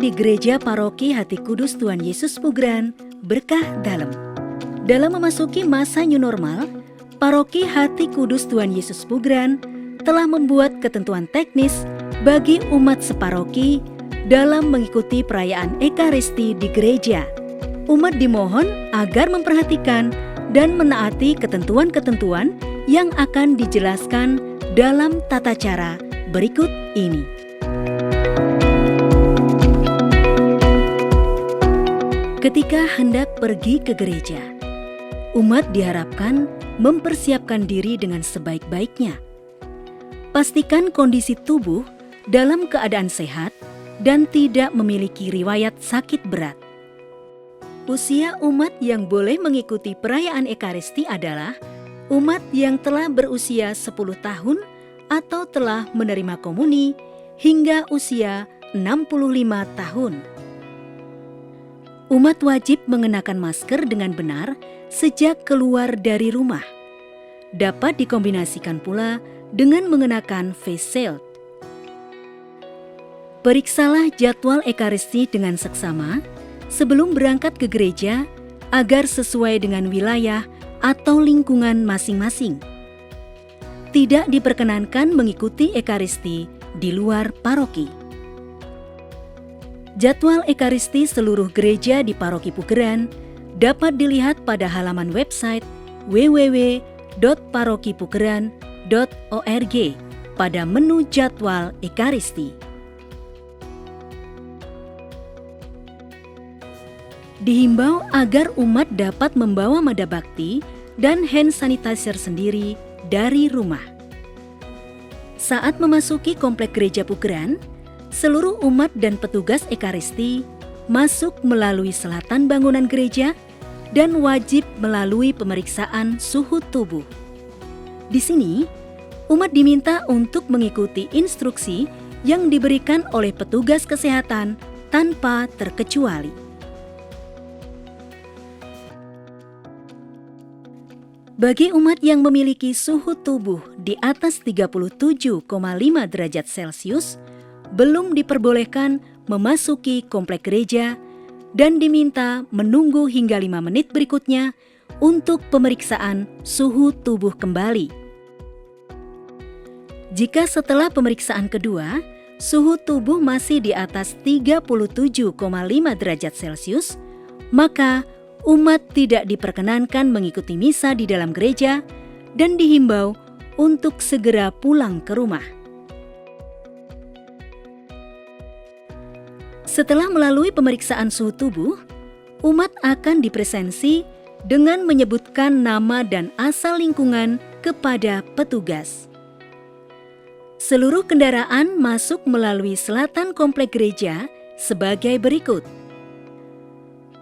di Gereja Paroki Hati Kudus Tuhan Yesus Pugeran, Berkah Dalem. Dalam memasuki masa new normal, Paroki Hati Kudus Tuhan Yesus Pugeran telah membuat ketentuan teknis bagi umat separoki dalam mengikuti perayaan Ekaristi di gereja. Umat dimohon agar memperhatikan dan menaati ketentuan-ketentuan yang akan dijelaskan dalam tata cara berikut ini. Ketika hendak pergi ke gereja, umat diharapkan mempersiapkan diri dengan sebaik-baiknya. Pastikan kondisi tubuh dalam keadaan sehat dan tidak memiliki riwayat sakit berat. Usia umat yang boleh mengikuti perayaan Ekaristi adalah umat yang telah berusia 10 tahun atau telah menerima komuni hingga usia 65 tahun. Umat wajib mengenakan masker dengan benar sejak keluar dari rumah. Dapat dikombinasikan pula dengan mengenakan face shield. Periksalah jadwal Ekaristi dengan seksama sebelum berangkat ke gereja agar sesuai dengan wilayah atau lingkungan masing-masing. Tidak diperkenankan mengikuti Ekaristi di luar paroki. Jadwal Ekaristi seluruh gereja di Paroki Pugeran dapat dilihat pada halaman website www.parokipugeran.org pada menu jadwal Ekaristi. Dihimbau agar umat dapat membawa mada bakti dan hand sanitizer sendiri dari rumah. Saat memasuki komplek gereja Pugeran, seluruh umat dan petugas Ekaristi masuk melalui selatan bangunan gereja dan wajib melalui pemeriksaan suhu tubuh. Di sini, umat diminta untuk mengikuti instruksi yang diberikan oleh petugas kesehatan tanpa terkecuali. Bagi umat yang memiliki suhu tubuh di atas 37,5 derajat Celcius, belum diperbolehkan memasuki komplek gereja dan diminta menunggu hingga 5 menit berikutnya untuk pemeriksaan suhu tubuh kembali. Jika setelah pemeriksaan kedua, suhu tubuh masih di atas 37,5 derajat Celcius, maka umat tidak diperkenankan mengikuti misa di dalam gereja dan dihimbau untuk segera pulang ke rumah. Setelah melalui pemeriksaan suhu tubuh, umat akan dipresensi dengan menyebutkan nama dan asal lingkungan kepada petugas. Seluruh kendaraan masuk melalui selatan komplek gereja sebagai berikut.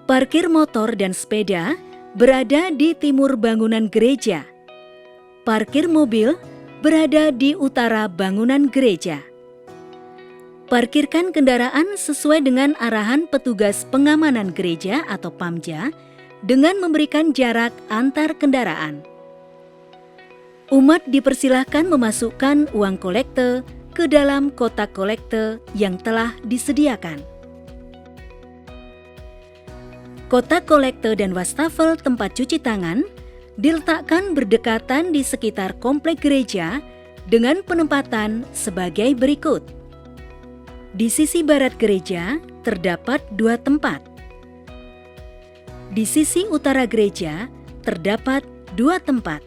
Parkir motor dan sepeda berada di timur bangunan gereja. Parkir mobil berada di utara bangunan gereja. Parkirkan kendaraan sesuai dengan arahan petugas pengamanan gereja atau PAMJA dengan memberikan jarak antar kendaraan. Umat dipersilahkan memasukkan uang kolekte ke dalam kotak kolekte yang telah disediakan. Kotak kolekte dan wastafel tempat cuci tangan diletakkan berdekatan di sekitar komplek gereja dengan penempatan sebagai berikut. Di sisi barat gereja terdapat 2 tempat. Di sisi utara gereja terdapat 2 tempat.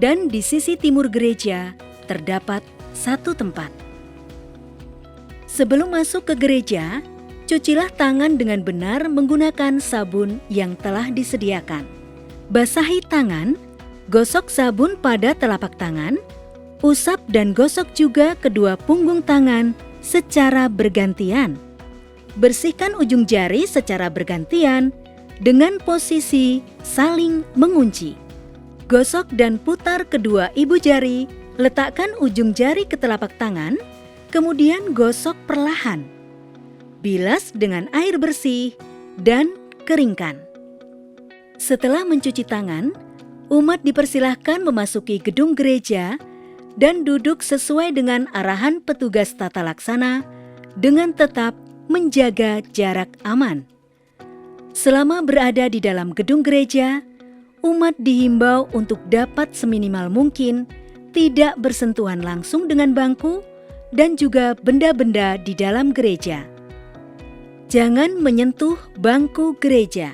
Dan di sisi timur gereja terdapat 1 tempat. Sebelum masuk ke gereja, cucilah tangan dengan benar menggunakan sabun yang telah disediakan. Basahi tangan, gosok sabun pada telapak tangan, usap dan gosok juga kedua punggung tangan secara bergantian. Bersihkan ujung jari secara bergantian dengan posisi saling mengunci. Gosok dan putar kedua ibu jari, letakkan ujung jari ke telapak tangan, kemudian gosok perlahan. Bilas dengan air bersih dan keringkan. Setelah mencuci tangan, umat dipersilahkan memasuki gedung gereja dan duduk sesuai dengan arahan petugas tata laksana dengan tetap menjaga jarak aman. Selama berada di dalam gedung gereja, umat dihimbau untuk dapat seminimal mungkin tidak bersentuhan langsung dengan bangku dan juga benda-benda di dalam gereja. Jangan menyentuh bangku gereja.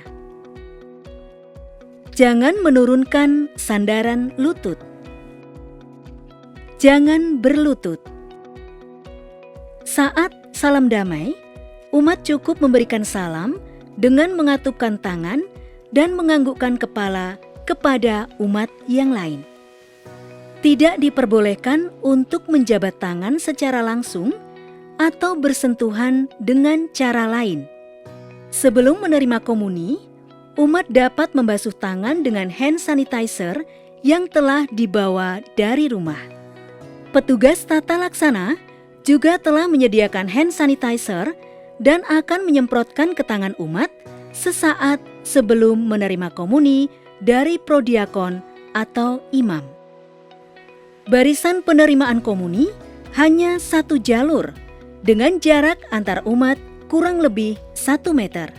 Jangan menurunkan sandaran lutut. Jangan berlutut. Saat salam damai, umat cukup memberikan salam dengan mengatupkan tangan dan menganggukkan kepala kepada umat yang lain. Tidak diperbolehkan untuk menjabat tangan secara langsung atau bersentuhan dengan cara lain. Sebelum menerima komuni, umat dapat membasuh tangan dengan hand sanitizer yang telah dibawa dari rumah. Petugas tata laksana juga telah menyediakan hand sanitizer dan akan menyemprotkan ke tangan umat sesaat sebelum menerima komuni dari prodiakon atau imam. Barisan penerimaan komuni hanya satu jalur dengan jarak antar umat kurang lebih 1 meter.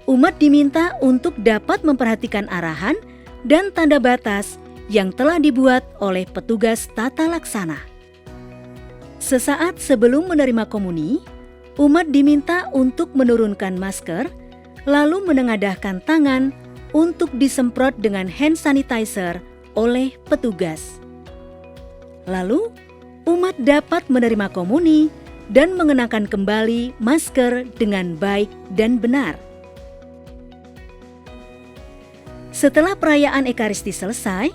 Umat diminta untuk dapat memperhatikan arahan dan tanda batas yang telah dibuat oleh petugas tata laksana. Sesaat sebelum menerima komuni, umat diminta untuk menurunkan masker, lalu menengadahkan tangan untuk disemprot dengan hand sanitizer oleh petugas. Lalu, umat dapat menerima komuni dan mengenakan kembali masker dengan baik dan benar. Setelah perayaan Ekaristi selesai,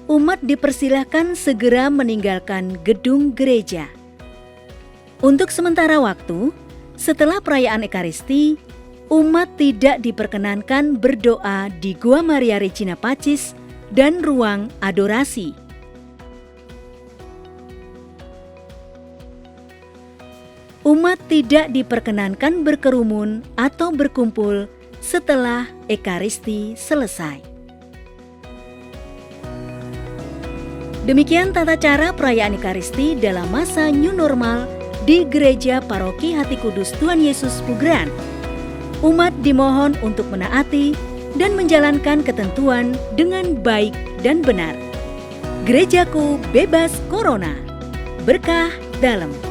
umat dipersilahkan segera meninggalkan gedung gereja. Untuk sementara waktu, setelah perayaan Ekaristi, umat tidak diperkenankan berdoa di Gua Maria Regina Pacis dan ruang adorasi. Umat tidak diperkenankan berkerumun atau berkumpul setelah Ekaristi selesai. Demikian tata cara perayaan Ekaristi dalam masa new normal di Gereja Paroki Hati Kudus Tuhan Yesus Pugeran. Umat dimohon untuk menaati dan menjalankan ketentuan dengan baik dan benar. Gerejaku bebas corona. Berkah dalam.